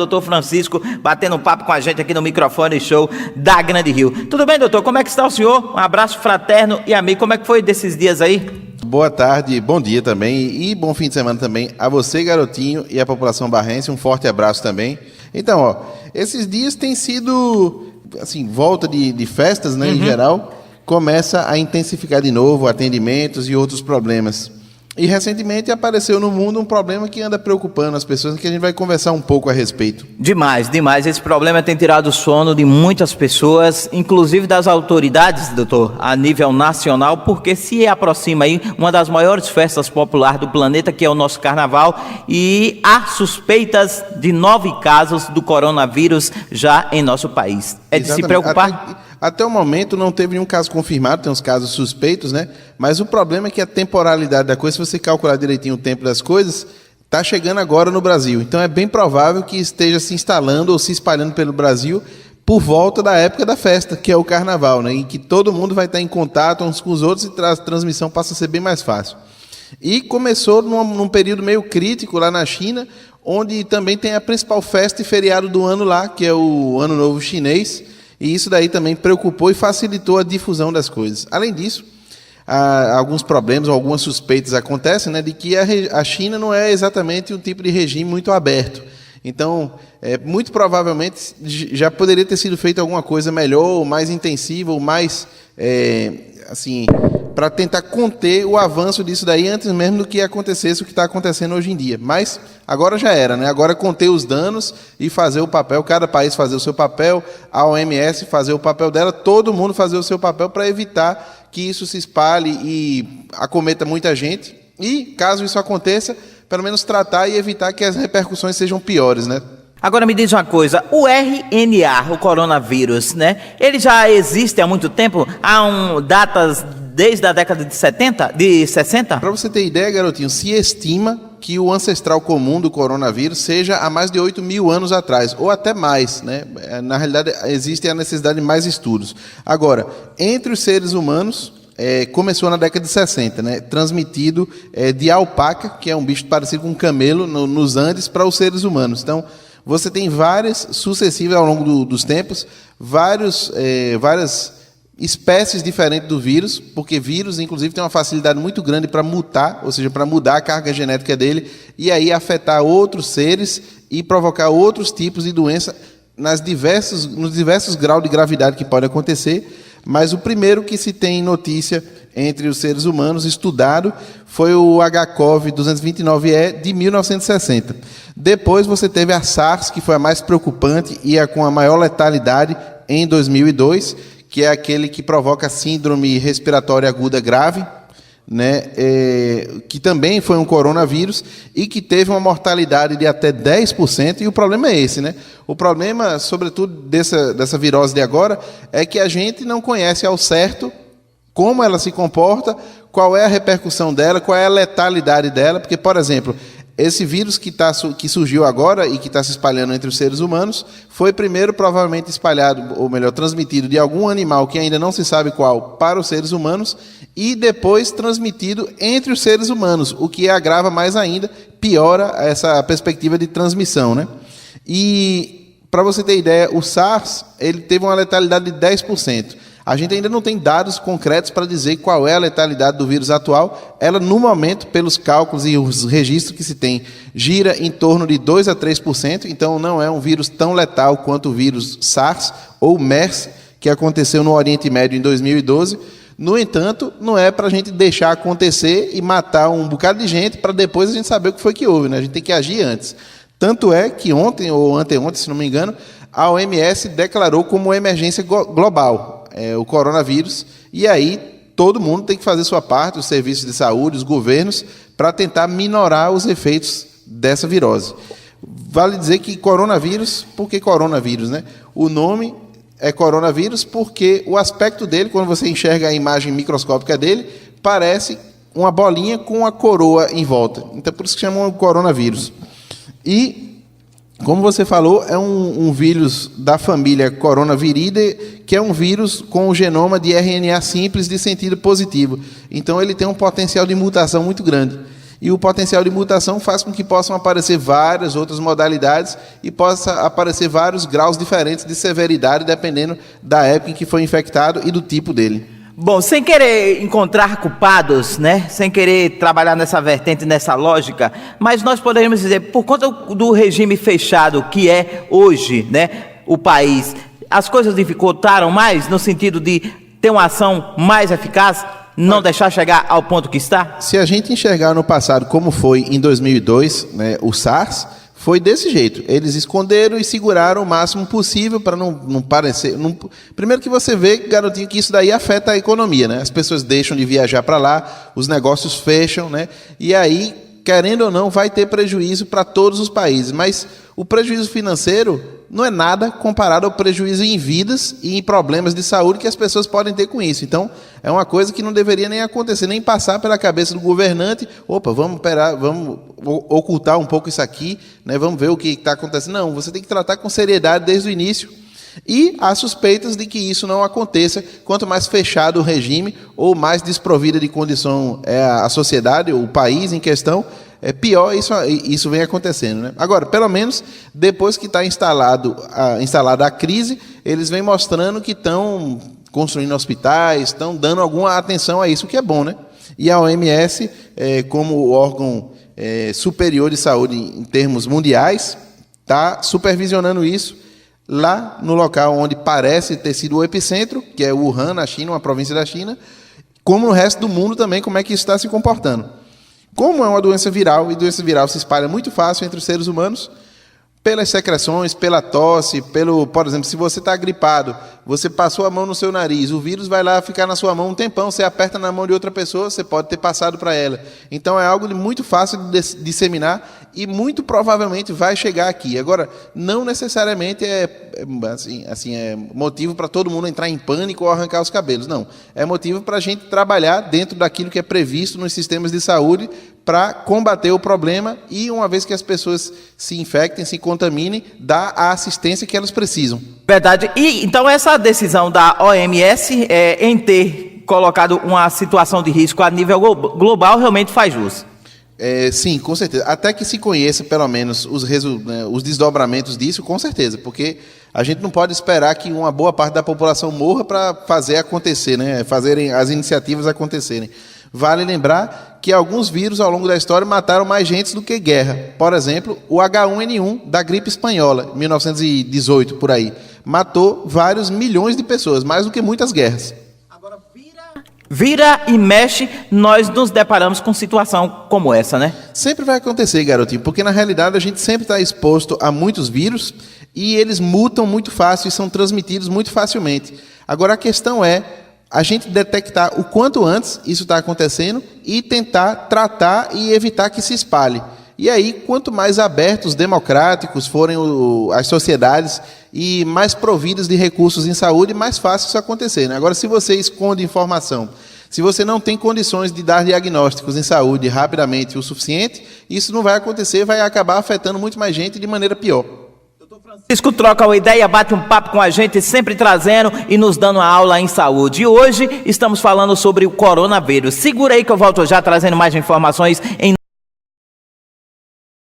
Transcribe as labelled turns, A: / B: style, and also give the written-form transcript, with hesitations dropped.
A: Doutor Francisco, batendo um papo com a gente aqui no microfone show da Grande Rio. Tudo bem, doutor? Como é que está o senhor? Um abraço fraterno e amigo. Como é que foi desses dias aí?
B: Boa tarde, bom dia também e bom fim de semana também a você, garotinho, e a população barrense. Um forte abraço também. Então, esses dias tem sido, assim, volta de festas, né, em geral, começa a intensificar de novo atendimentos e outros problemas. E recentemente apareceu no mundo um problema que anda preocupando as pessoas, que a gente vai conversar um pouco a respeito.
A: Demais, demais. Esse problema tem tirado o sono de muitas pessoas, inclusive das autoridades, doutor, a nível nacional, porque se aproxima aí uma das maiores festas populares do planeta, que é o nosso carnaval, e há suspeitas de 9 casos do coronavírus já em nosso país. É de se preocupar?
B: Até o momento não teve nenhum caso confirmado, tem uns casos suspeitos, né? Mas o problema é que a temporalidade da coisa, se você calcular direitinho o tempo das coisas, está chegando agora no Brasil. Então é bem provável que esteja se instalando ou se espalhando pelo Brasil por volta da época da festa, que é o carnaval, né? Em que todo mundo vai estar em contato uns com os outros e a transmissão passa a ser bem mais fácil. E começou num período meio crítico lá na China, onde também tem a principal festa e feriado do ano lá, que é o Ano Novo Chinês. E isso daí também preocupou e facilitou a difusão das coisas. Além disso, alguns problemas ou algumas suspeitas acontecem, né, de que a China não é exatamente um tipo de regime muito aberto. Então, muito provavelmente já poderia ter sido feita alguma coisa melhor, ou mais intensiva, ou mais, assim, para tentar conter o avanço disso daí antes mesmo do que acontecesse o que está acontecendo hoje em dia. Mas agora já era, né? Agora conter os danos e fazer o papel, cada país fazer o seu papel, a OMS fazer o papel dela, todo mundo fazer o seu papel para evitar que isso se espalhe e acometa muita gente. E, caso isso aconteça, pelo menos tratar e evitar que as repercussões sejam piores, né?
A: Agora me diz uma coisa, o RNA, o coronavírus, né? Ele já existe há muito tempo? Há datas desde a década de 60?
B: Para você ter ideia, garotinho, se estima que o ancestral comum do coronavírus seja há mais de 8.000 anos atrás, ou até mais, né? Na realidade, existe a necessidade de mais estudos. Agora, entre os seres humanos, começou na década de 60, né? Transmitido de alpaca, que é um bicho parecido com um camelo, nos Andes, para os seres humanos. Então, você tem várias sucessivas ao longo dos tempos, várias espécies diferentes do vírus, porque vírus, inclusive, tem uma facilidade muito grande para mutar, ou seja, para mudar a carga genética dele, e aí afetar outros seres e provocar outros tipos de doença nos diversos graus de gravidade que pode acontecer. Mas o primeiro que se tem notícia entre os seres humanos estudado foi o HCoV-229E de 1960. Depois você teve a SARS, que foi a mais preocupante e a com a maior letalidade em 2002, que é aquele que provoca síndrome respiratória aguda grave, né? Que também foi um coronavírus e que teve uma mortalidade de até 10%, e o problema é esse, né? O problema, sobretudo, dessa virose de agora, é que a gente não conhece ao certo como ela se comporta, qual é a repercussão dela, qual é a letalidade dela, porque, por exemplo, esse vírus que surgiu agora e que está se espalhando entre os seres humanos foi primeiro provavelmente espalhado, ou melhor, transmitido de algum animal que ainda não se sabe qual para os seres humanos e depois transmitido entre os seres humanos, o que agrava mais ainda, piora essa perspectiva de transmissão, né? E, para você ter ideia, o SARS ele teve uma letalidade de 10%. A gente ainda não tem dados concretos para dizer qual é a letalidade do vírus atual. Ela, no momento, pelos cálculos e os registros que se tem, gira em torno de 2% a 3%. Então, não é um vírus tão letal quanto o vírus SARS ou MERS, que aconteceu no Oriente Médio em 2012. No entanto, não é para a gente deixar acontecer e matar um bocado de gente para depois a gente saber o que foi que houve, né? A gente tem que agir antes. Tanto é que ontem, ou anteontem, se não me engano, a OMS declarou como emergência global o coronavírus, e aí todo mundo tem que fazer sua parte, os serviços de saúde, os governos, para tentar minorar os efeitos dessa virose. Vale dizer que coronavírus, por que coronavírus, né? O nome é coronavírus porque o aspecto dele, quando você enxerga a imagem microscópica dele, parece uma bolinha com a coroa em volta. Então, por isso que chamam coronavírus. E, como você falou, é um vírus da família Coronaviridae, que é um vírus com o genoma de RNA simples de sentido positivo. Então, ele tem um potencial de mutação muito grande. E o potencial de mutação faz com que possam aparecer várias outras modalidades e possa aparecer vários graus diferentes de severidade, dependendo da época em que foi infectado e do tipo dele.
A: Bom, sem querer encontrar culpados, né? Sem querer trabalhar nessa vertente, nessa lógica, mas nós poderíamos dizer, por conta do regime fechado que é hoje, né, o país, as coisas dificultaram mais no sentido de ter uma ação mais eficaz, não deixar chegar ao ponto que está?
B: Se a gente enxergar no passado como foi em 2002, né, o SARS, foi desse jeito. Eles esconderam e seguraram o máximo possível para não parecer... Primeiro que você vê, garotinho, que isso daí afeta a economia, né? As pessoas deixam de viajar para lá, os negócios fecham, né? E aí, querendo ou não, vai ter prejuízo para todos os países. Mas o prejuízo financeiro não é nada comparado ao prejuízo em vidas e em problemas de saúde que as pessoas podem ter com isso. Então, é uma coisa que não deveria nem acontecer, nem passar pela cabeça do governante. Opa, vamos ocultar um pouco isso aqui, né? Vamos ver o que está acontecendo. Não, você tem que tratar com seriedade desde o início. E há suspeitas de que isso não aconteça. Quanto mais fechado o regime ou mais desprovida de condição a sociedade, o país em questão, pior isso vem acontecendo, né? Agora, pelo menos, depois que está instalada a crise, eles vêm mostrando que estão construindo hospitais, estão dando alguma atenção a isso, o que é bom, né? E a OMS, como órgão superior de saúde em termos mundiais, está supervisionando isso lá no local onde parece ter sido o epicentro, que é Wuhan, na China, uma província da China, como no resto do mundo também, como é que isso está se comportando. Como é uma doença viral, e doença viral se espalha muito fácil entre os seres humanos, pelas secreções, pela tosse, por exemplo, se você está gripado, você passou a mão no seu nariz, o vírus vai lá ficar na sua mão um tempão, você aperta na mão de outra pessoa, você pode ter passado para ela. Então é algo muito fácil de disseminar e muito provavelmente vai chegar aqui. Agora, não necessariamente é motivo para todo mundo entrar em pânico ou arrancar os cabelos, não. É motivo para a gente trabalhar dentro daquilo que é previsto nos sistemas de saúde para combater o problema e, uma vez que as pessoas se infectem, se contaminem, dar a assistência que elas precisam.
A: Verdade. E então essa decisão da OMS em ter colocado uma situação de risco a nível global realmente faz jus.
B: Sim, com certeza. Até que se conheça, pelo menos, os desdobramentos disso, com certeza, porque a gente não pode esperar que uma boa parte da população morra para fazer acontecer, né? Fazerem as iniciativas acontecerem. Vale lembrar que alguns vírus ao longo da história mataram mais gente do que guerra. Por exemplo, o H1N1 da gripe espanhola, 1918, por aí. Matou vários milhões de pessoas, mais do que muitas guerras.
A: Agora vira e mexe, nós nos deparamos com situação como essa, né?
B: Sempre vai acontecer, garotinho, porque na realidade a gente sempre está exposto a muitos vírus e eles mutam muito fácil e são transmitidos muito facilmente. Agora a questão é a gente detectar o quanto antes isso está acontecendo e tentar tratar e evitar que se espalhe. E aí, quanto mais abertos, democráticos forem as sociedades e mais providas de recursos em saúde, mais fácil isso acontecer, né? Agora, se você esconde informação, se você não tem condições de dar diagnósticos em saúde rapidamente o suficiente, isso não vai acontecer, vai acabar afetando muito mais gente de maneira pior.
A: Francisco troca uma ideia, bate um papo com a gente, sempre trazendo e nos dando uma aula em saúde. E hoje estamos falando sobre o coronavírus. Segura aí que eu volto já trazendo mais informações em